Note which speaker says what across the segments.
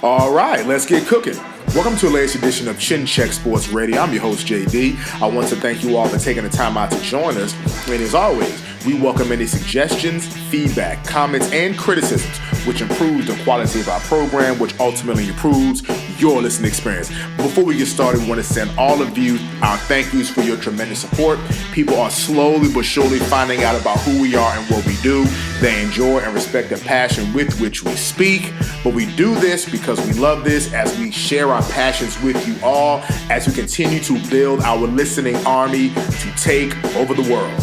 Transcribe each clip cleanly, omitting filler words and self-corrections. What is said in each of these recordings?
Speaker 1: All right, let's get cooking. Welcome to the latest edition of Chin Check Sports Radio. I'm your host, JD. I want to thank you all for taking the time out to join us. And as always, we welcome any suggestions, feedback, comments, and criticisms, which improves the quality of our program, which ultimately improves your listening experience. Before we get started, we want to send all of you our thank yous for your tremendous support. People are slowly but surely finding out about who we are and what we do. They enjoy and respect the passion with which we speak. But we do this because we love this, as we share our passions with you all, as we continue to build our listening army to take over the world.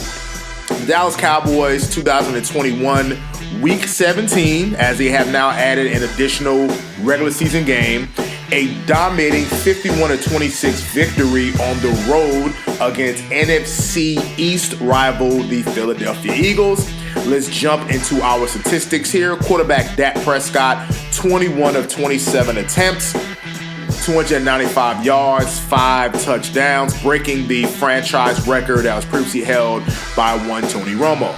Speaker 1: The Dallas Cowboys 2021 Week 17, as they have now added an additional regular season game, a dominating 51-26 victory on the road against NFC East rival, the Philadelphia Eagles. Let's jump into our statistics here. Quarterback Dak Prescott, 21 of 27 attempts, 295 yards, 5 touchdowns, breaking the franchise record that was previously held by one Tony Romo.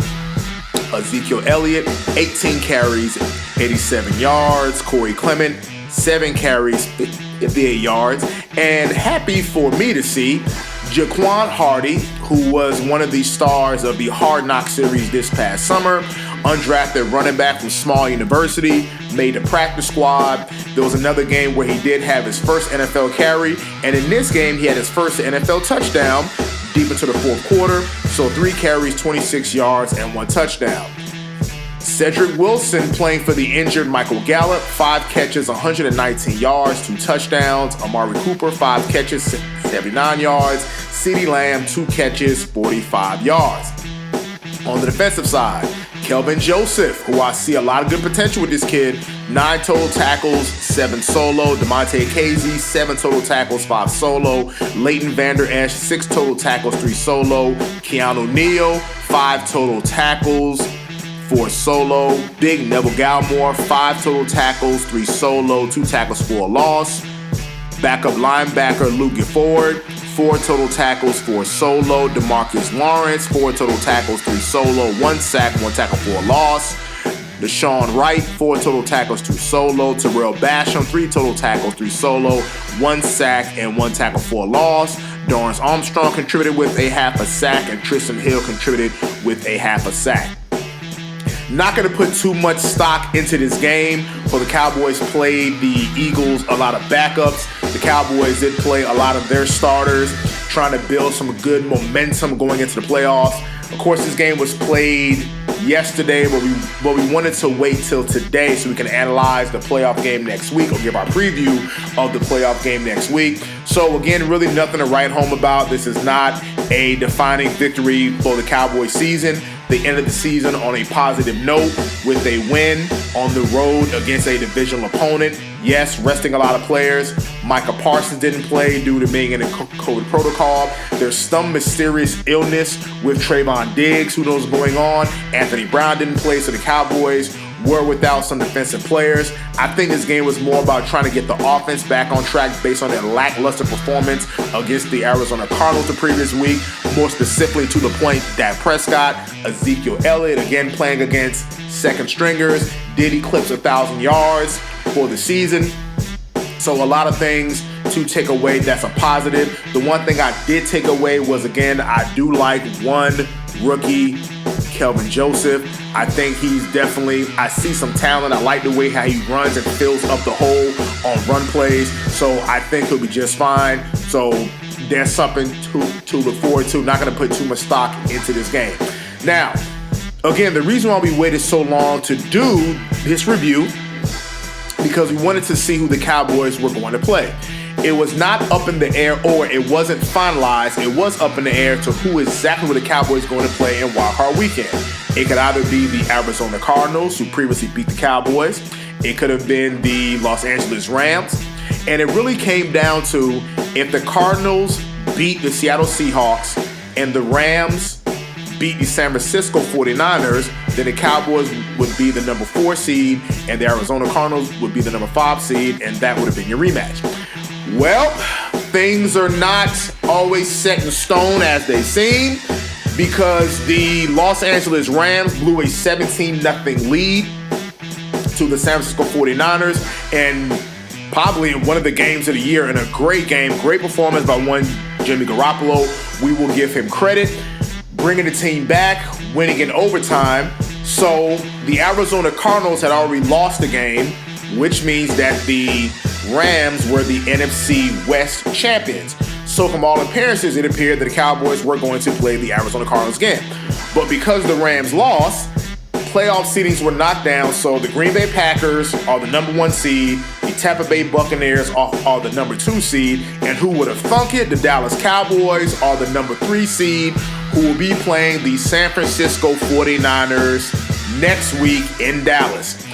Speaker 1: Ezekiel Elliott, 18 carries, 87 yards. Corey Clement, 7 carries, 58 yards. And happy for me to see, Jaquan Hardy, who was one of the stars of the Hard Knock series this past summer, undrafted running back from Small University, made the practice squad. There was another game where he did have his first NFL carry, and in this game he had his first NFL touchdown deep into the fourth quarter. So 3 carries, 26 yards, and 1 touchdown. Cedric Wilson, playing for the injured Michael Gallup, 5 catches, 119 yards, 2 touchdowns. Amari Cooper, 5 catches, 79 yards. CeeDee Lamb, 2 catches, 45 yards. On the defensive side, Kelvin Joseph, who I see a lot of good potential with this kid, 9 total tackles, 7 solo. DeMonte Casey, 7 total tackles, 5 solo. Leighton Vander Esch, 6 total tackles, 3 solo. Keanu Neal, 5 total tackles, 4 solo. Big Neville Gallimore, 5 total tackles, 3 solo, 2 tackles for a loss. Backup linebacker Luke Gifford, 4 total tackles, 4 solo. DeMarcus Lawrence, 4 total tackles, 3 solo, 1 sack, 1 tackle for a loss. Deshaun Wright, 4 total tackles, 2 solo. Terrell Basham, 3 total tackles, 3 solo, 1 sack, and 1 tackle for a loss. Dorrance Armstrong contributed with a half a sack, and Tristan Hill contributed with a half a sack. Not going to put too much stock into this game, for the Cowboys played the Eagles a lot of backups. The Cowboys did play a lot of their starters, trying to build some good momentum going into the playoffs. Of course, this game was played yesterday, but we wanted to wait till today so we can analyze the playoff game next week, or give our preview of the playoff game next week. So again, really nothing to write home about. This is not a defining victory for the Cowboys season. They ended the season on a positive note with a win on the road against a divisional opponent. Yes, resting a lot of players. Micah Parsons didn't play due to being in a COVID protocol. There's some mysterious illness with Trayvon Diggs. Who knows what's going on? Anthony Brown didn't play, so the Cowboys were without some defensive players. I think this game was more about trying to get the offense back on track based on their lackluster performance against the Arizona Cardinals the previous week. More specifically to the point, Dak Prescott, Ezekiel Elliott, again playing against second stringers, did eclipse 1,000 yards for the season. So a lot of things to take away that's a positive. The one thing I did take away was, again, I do like one rookie, Kelvin Joseph. I think he's definitely, I see some talent. I like the way how he runs and fills up the hole on run plays. So I think he'll be just fine. So there's something to look forward to. Not going to put too much stock into this game. Now, again, the reason why we waited so long to do this review, because we wanted to see who the Cowboys were going to play. It was not up in the air, or it wasn't finalized. It was up in the air to who exactly were the Cowboys going to play in Wild Card Weekend. It could either be the Arizona Cardinals, who previously beat the Cowboys. It could have been the Los Angeles Rams. And it really came down to, if the Cardinals beat the Seattle Seahawks and the Rams beat the San Francisco 49ers, then the Cowboys would be the number 4 seed and the Arizona Cardinals would be the number 5 seed, and that would have been your rematch. Well, things are not always set in stone as they seem, because the Los Angeles Rams blew a 17-0 lead to the San Francisco 49ers, and probably one of the games of the year, in a great game, great performance by one Jimmy Garoppolo. We will give him credit. Bringing the team back, winning in overtime. So the Arizona Cardinals had already lost the game, which means that the Rams were the NFC West champions. So from all appearances, it appeared that the Cowboys were going to play the Arizona Cardinals again. But because the Rams lost, playoff seedings were knocked down, so the Green Bay Packers are the number 1 seed, the Tampa Bay Buccaneers are the number 2 seed, and who would have thunk it? The Dallas Cowboys are the number 3 seed, who will be playing the San Francisco 49ers next week in Dallas.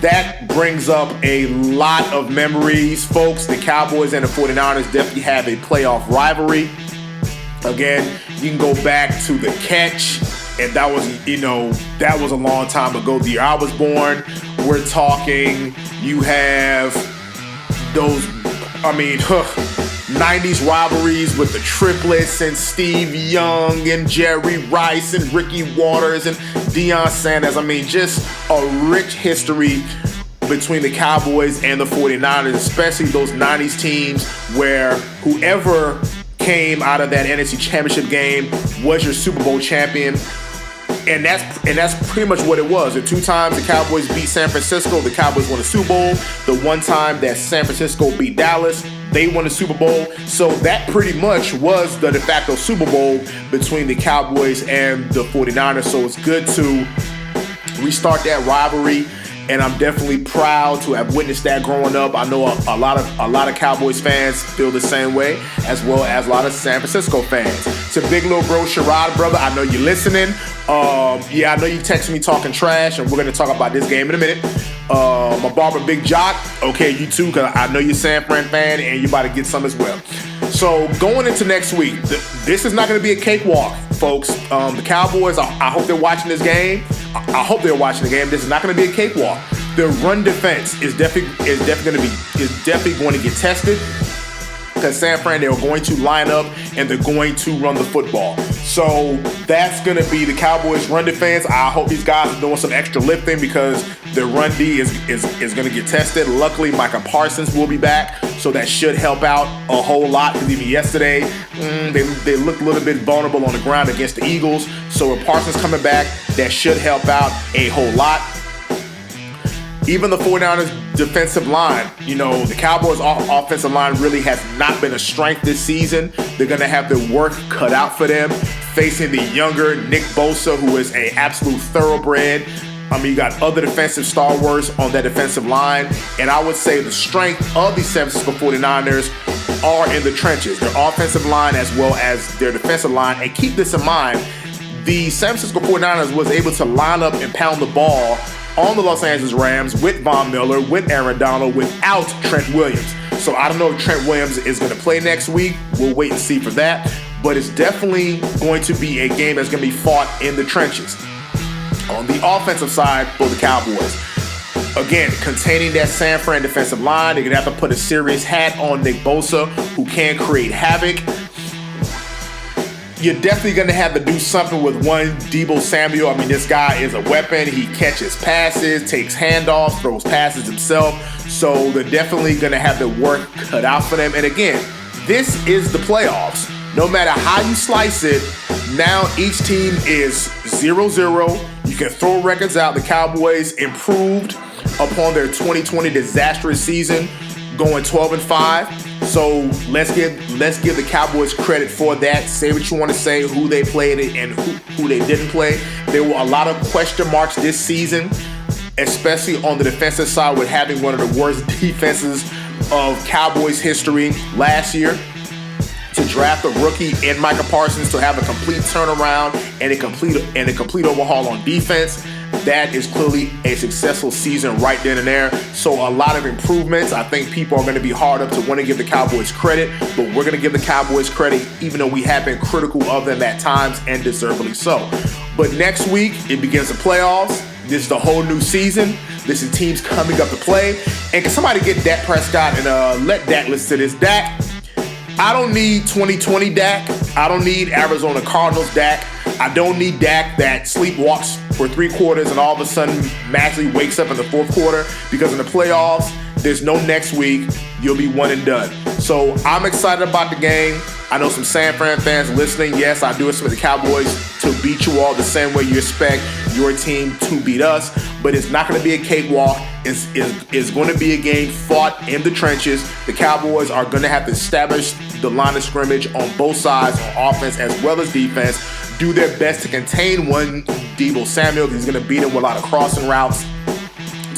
Speaker 1: That brings up a lot of memories, folks. The Cowboys and the 49ers definitely have a playoff rivalry. Again, you can go back to the catch, and that was a long time ago. The year I was born, we're talking, you have those, 90s rivalries with the triplets and Steve Young and Jerry Rice and Ricky Waters and Deion Sanders. Just a rich history between the Cowboys and the 49ers, especially those 90s teams where whoever came out of that NFC Championship game was your Super Bowl champion. And that's pretty much what it was. The 2 times the Cowboys beat San Francisco, the Cowboys won the Super Bowl. The 1 time that San Francisco beat Dallas, they won the Super Bowl. So that pretty much was the de facto Super Bowl between the Cowboys and the 49ers. So it's good to restart that rivalry. And I'm definitely proud to have witnessed that growing up. I know a lot of Cowboys fans feel the same way, as well as a lot of San Francisco fans. To Big Little Bro Sherrod, brother, I know you're listening. I know you texted me talking trash, and we're going to talk about this game in a minute. My barber, Big Jock, okay, you too, because I know you're a San Fran fan, and you're about to get some as well. So going into next week, this is not going to be a cakewalk, folks. The Cowboys, I hope they're watching this game. I hope they're watching the game. This is not going to be a cakewalk. The run defense is definitely going to get tested, because San Fran, they're going to line up and they're going to run the football. So that's going to be the Cowboys' run defense. I hope these guys are doing some extra lifting, because their run D is going to get tested. Luckily, Micah Parsons will be back, so that should help out a whole lot. Because even yesterday, they looked a little bit vulnerable on the ground against the Eagles. So with Parsons coming back, that should help out a whole lot. Even the 49ers defensive line, the Cowboys offensive line really has not been a strength this season. They're going to have their work cut out for them, facing the younger Nick Bosa, who is an absolute thoroughbred. You got other defensive stalwarts on that defensive line. And I would say the strength of the San Francisco 49ers are in the trenches, their offensive line as well as their defensive line. And keep this in mind, the San Francisco 49ers was able to line up and pound the ball on the Los Angeles Rams with Von Miller, with Aaron Donald, without Trent Williams. So I don't know if Trent Williams is going to play next week. We'll wait and see for that. But it's definitely going to be a game that's going to be fought in the trenches. On the offensive side for the Cowboys, again, containing that San Fran defensive line, they're going to have to put a serious hat on Nick Bosa, who can create havoc. You're definitely going to have to do something with one Deebo Samuel. This guy is a weapon. He catches passes, takes handoffs, throws passes himself. So they're definitely going to have their work cut out for them. And again, this is the playoffs. No matter how you slice it, now each team is 0-0. You can throw records out. The Cowboys improved upon their 2020 disastrous season, going 12-5. So let's give the Cowboys credit for that. Say what you want to say, who they played and who they didn't play. There were a lot of question marks this season, especially on the defensive side, with having one of the worst defenses of Cowboys history last year. To draft a rookie in Micah Parsons, to have a complete turnaround and a complete overhaul on defense, that is clearly a successful season right then and there. So a lot of improvements. I think people are going to be hard up to want to give the Cowboys credit, but we're going to give the Cowboys credit even though we have been critical of them at times, and deservedly so. But next week, it begins the playoffs. This is the whole new season. This is teams coming up to play. And can somebody get Dak Prescott and let Dak listen to this? Dak, I don't need 2020 Dak. I don't need Arizona Cardinals Dak. I don't need Dak that sleepwalks for 3 quarters and all of a sudden magically wakes up in the 4th quarter, because in the playoffs, there's no next week. you'll be one and done. So I'm excited about the game. I know some San Fran fans listening. Yes, I do expect the Cowboys to beat you all the same way you expect your team to beat us, but it's not going to be a cakewalk. It's going to be a game fought in the trenches. The Cowboys are going to have to establish the line of scrimmage on both sides, on offense as well as defense, do their best to contain one Deebo Samuel. He's going to beat him with a lot of crossing routes.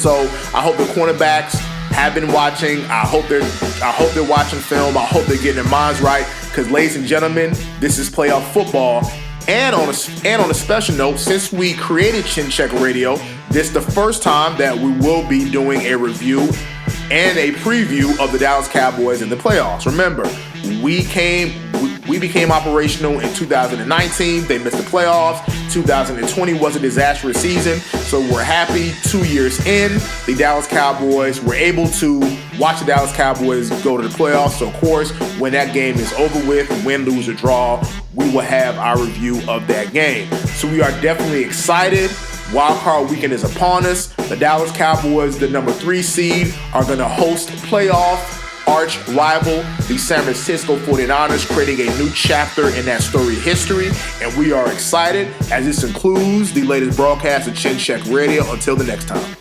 Speaker 1: So I hope the cornerbacks have been watching. I hope they're watching film. I hope they're getting their minds right. Because, ladies and gentlemen, this is playoff football. And on a special note, since we created Chin Check Radio, this is the first time that we will be doing a review and a preview of the Dallas Cowboys in the playoffs. Remember, we became operational in 2019. They missed the playoffs. 2020 was a disastrous season. So we're happy 2 years in, the Dallas Cowboys were able to watch the Dallas Cowboys go to the playoffs. So, of course, when that game is over with, win, lose, or draw, we will have our review of that game. So we are definitely excited. Wild Card weekend is upon us. The Dallas Cowboys, the number 3 seed, are going to host playoff arch rival, the San Francisco 49ers, creating a new chapter in that storied history. And we are excited as this concludes the latest broadcast of Chin Check Radio. Until the next time.